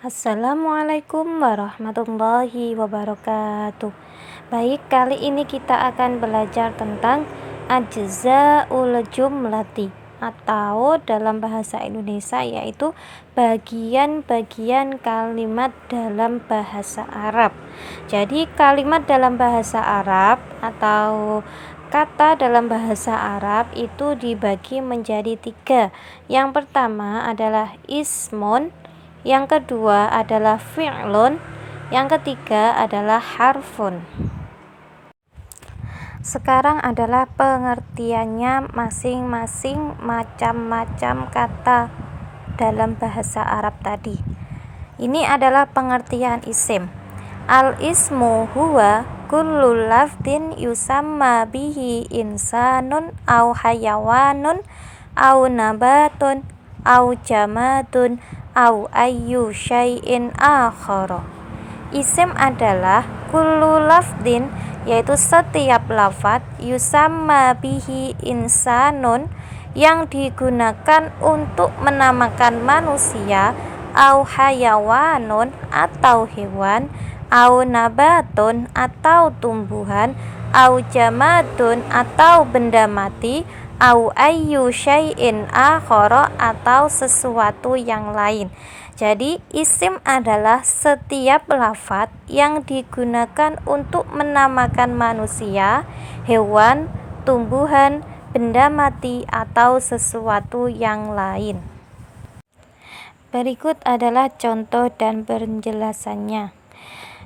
Assalamualaikum warahmatullahi wabarakatuh. Baik, kali ini kita akan belajar tentang ajza'ul jumlati atau dalam bahasa Indonesia yaitu bagian-bagian kalimat dalam bahasa Arab. Jadi kalimat dalam bahasa Arab atau kata dalam bahasa Arab itu dibagi menjadi 3. Yang pertama adalah ismun, yang kedua adalah fi'lun, yang ketiga adalah harfun. Sekarang adalah pengertiannya masing-masing macam-macam kata dalam bahasa Arab tadi. Ini adalah pengertian isim. Al-ismu huwa kullu lafdin yusamma bihi insanun au hayawanun au nabatun au jamadun au ayyu syai'in akhara. Isim adalah kullu lafdin, yaitu setiap lafaz, yusamma bihi insanun, yang digunakan untuk menamakan manusia, au hayawanun atau hewan, au nabatun atau tumbuhan, au jamadun atau benda mati, au ayyu syai'in akhara atau sesuatu yang lain. Jadi isim adalah setiap lafaz yang digunakan untuk menamakan manusia, hewan, tumbuhan, benda mati atau sesuatu yang lain. Berikut adalah contoh dan penjelasannya.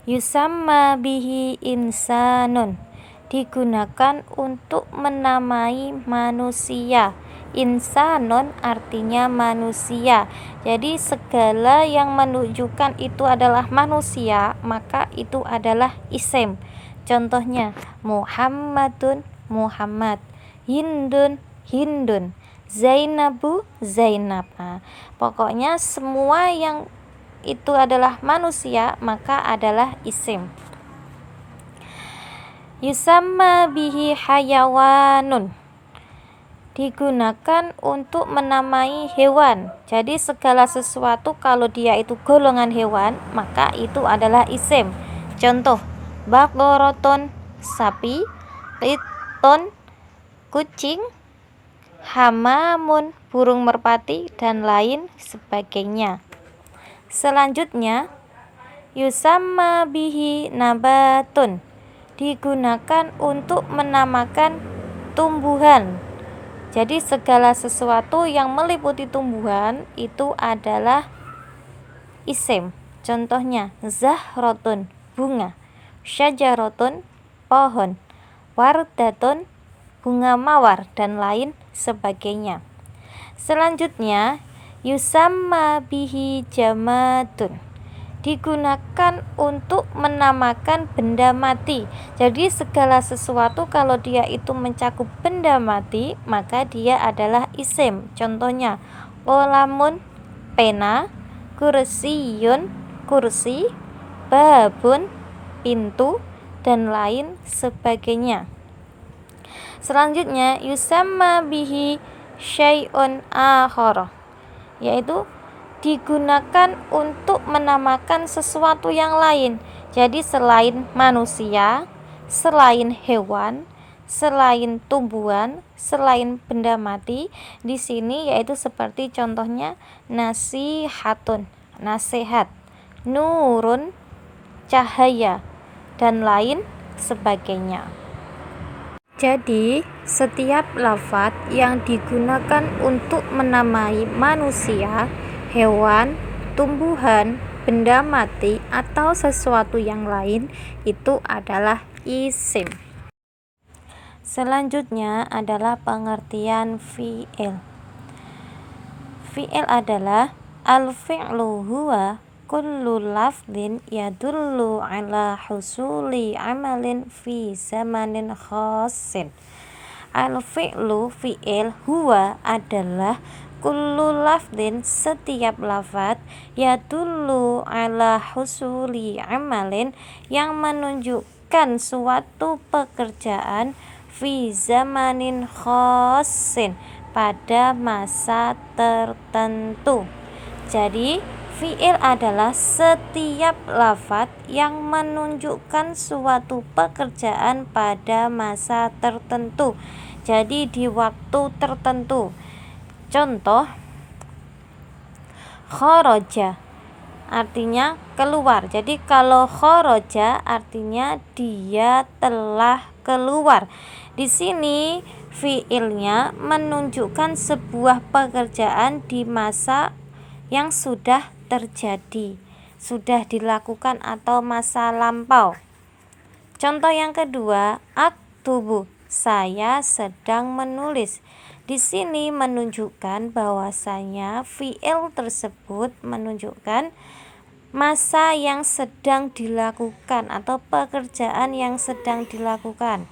Yusamma bihi insanun, digunakan untuk menamai manusia. Insanun artinya manusia. Jadi segala yang menunjukkan itu adalah manusia, maka itu adalah isim. Contohnya Muhammadun, Muhammad, Hindun, Hindun, Zainabu, Zainab. Pokoknya semua yang itu adalah manusia maka adalah isim. Yusamma bihi hayawanun, digunakan untuk menamai hewan. Jadi segala sesuatu kalau dia itu golongan hewan maka itu adalah isim. Contoh baqaratun, sapi, qitton, kucing, hamamun, burung merpati, dan lain sebagainya. Selanjutnya yusamma bihi nabatun, digunakan untuk menamakan tumbuhan. Jadi segala sesuatu yang meliputi tumbuhan itu adalah isim. Contohnya zahrotun, bunga, syajarotun, pohon, wardatun, bunga mawar, dan lain sebagainya. Selanjutnya yusamma bihi jamadun, digunakan untuk menamakan benda mati. Jadi segala sesuatu kalau dia itu mencakup benda mati maka dia adalah isim. Contohnya qalamun, pena, kursiyun, kursi, babun, pintu, dan lain sebagainya. Selanjutnya yusamma bihi syai'un akhara, yaitu digunakan untuk menamakan sesuatu yang lain. Jadi selain manusia, selain hewan, selain tumbuhan, selain benda mati, di sini yaitu seperti contohnya nasihatun, nasihat, nurun, cahaya, dan lain sebagainya. Jadi setiap lafaz yang digunakan untuk menamai manusia, hewan, tumbuhan, benda mati, atau sesuatu yang lain itu adalah isim. Selanjutnya adalah pengertian fi'il. Fi'il adalah al-fi'lu huwa kullu lafdin yadullu ala husuli amalin fi zamanin khassin. Al-fi'lu, fi'il, huwa adalah kullu lafdin, setiap lafaz, yadullu ala husuli amalin, yang menunjukkan suatu pekerjaan, fi zamanin khassin, pada masa tertentu. Jadi Fi'il adalah setiap lafaz yang menunjukkan suatu pekerjaan pada masa tertentu, jadi di waktu tertentu. Contoh, kharaja artinya keluar. Jadi kalau kharaja artinya dia telah keluar. Di sini fiilnya menunjukkan sebuah pekerjaan di masa yang sudah terjadi, sudah dilakukan atau masa lampau. Contoh yang kedua, aktubu, saya sedang menulis. Di sini menunjukkan bahwasanya fiil tersebut menunjukkan masa yang sedang dilakukan atau pekerjaan yang sedang dilakukan.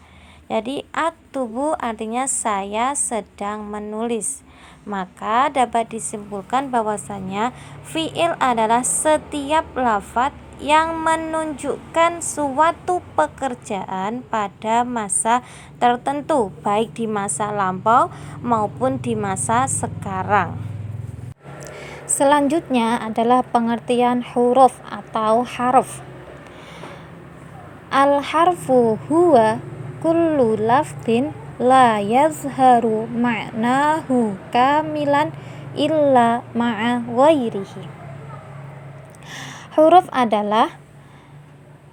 Jadi aktubu artinya saya sedang menulis. Maka dapat disimpulkan bahwasanya fiil adalah setiap lafaz yang menunjukkan suatu pekerjaan pada masa tertentu, baik di masa lampau maupun di masa sekarang. Selanjutnya adalah pengertian huruf atau harf. Al-harfu huwa kullu lafdin la yazharu ma'nahu kamilan illa ma'a ghairihi. Huruf adalah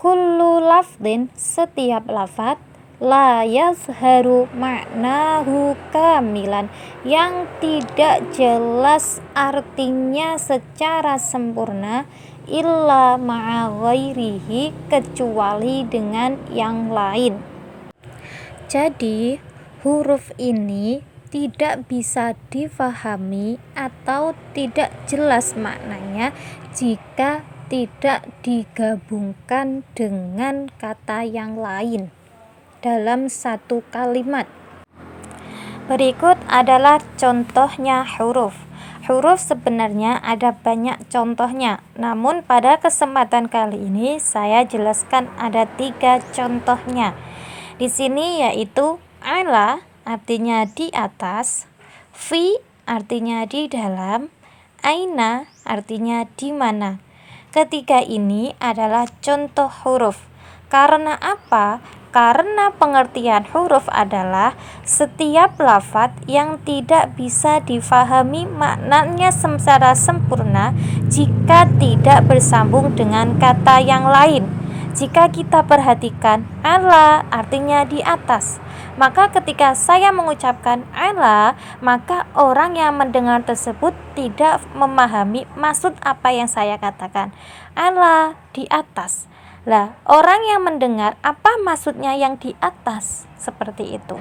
kullu lafdin, setiap lafaz, la yazharu ma'nahu kamilan, yang tidak jelas artinya secara sempurna, illa ma'a ghairihi, kecuali dengan yang lain. Jadi huruf ini tidak bisa difahami atau tidak jelas maknanya jika tidak digabungkan dengan kata yang lain dalam satu kalimat. Berikut adalah contohnya huruf. Huruf sebenarnya ada banyak contohnya, namun pada kesempatan kali ini saya jelaskan ada 3 contohnya. Di sini yaitu ala artinya di atas, fi artinya di dalam, aina artinya di mana. Ketiga ini adalah contoh huruf. Karena apa? Karena pengertian huruf adalah setiap lafaz yang tidak bisa difahami maknanya secara sempurna jika tidak bersambung dengan kata yang lain. Jika kita perhatikan, ala artinya di atas. Maka ketika saya mengucapkan ala, maka orang yang mendengar tersebut tidak memahami maksud apa yang saya katakan. Ala di atas. Lah, orang yang mendengar apa maksudnya yang di atas? Seperti itu.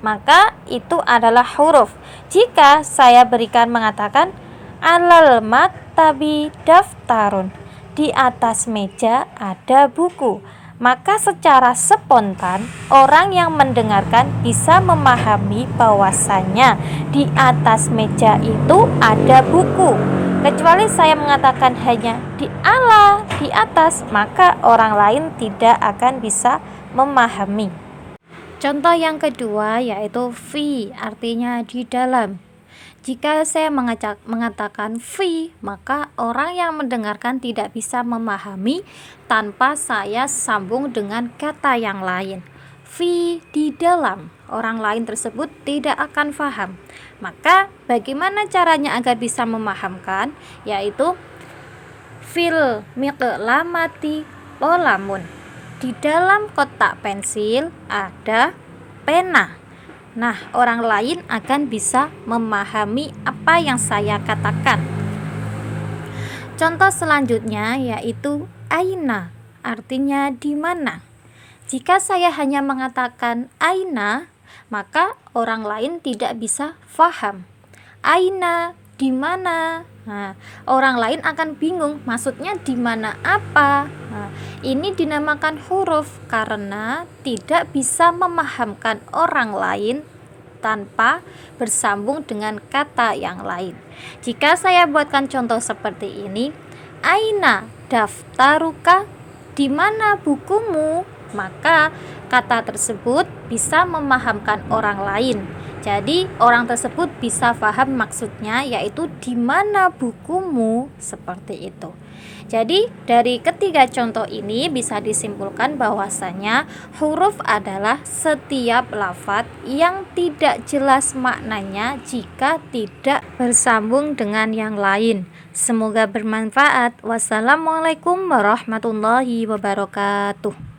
Maka itu adalah huruf. Jika saya berikan mengatakan alal maktabi daftarun, di atas meja ada buku, maka secara spontan orang yang mendengarkan bisa memahami bahwasannya di atas meja itu ada buku. Kecuali saya mengatakan hanya di ala, di atas, maka orang lain tidak akan bisa memahami. Contoh yang kedua yaitu fi, artinya di dalam. Jika saya mengatakan fi, maka orang yang mendengarkan tidak bisa memahami tanpa saya sambung dengan kata yang lain. Fi di dalam, orang lain tersebut tidak akan paham. Maka bagaimana caranya agar bisa memahamkan? Yaitu fil miqlamati qalamun, di dalam kotak pensil ada pena. Nah, orang lain akan bisa memahami apa yang saya katakan. Contoh selanjutnya yaitu aina, artinya di mana. Jika saya hanya mengatakan aina, maka orang lain tidak bisa paham. Aina, di mana? Nah, orang lain akan bingung maksudnya di mana apa. Nah, ini dinamakan huruf karena tidak bisa memahamkan orang lain tanpa bersambung dengan kata yang lain. Jika saya buatkan contoh seperti ini, aina daftaruka, di mana bukumu? Maka kata tersebut bisa memahamkan orang lain. Jadi orang tersebut bisa paham maksudnya, yaitu di mana bukumu, seperti itu. Jadi dari ketiga contoh ini bisa disimpulkan bahwasanya huruf adalah setiap lafadz yang tidak jelas maknanya jika tidak bersambung dengan yang lain. Semoga bermanfaat. Wassalamualaikum warahmatullahi wabarakatuh.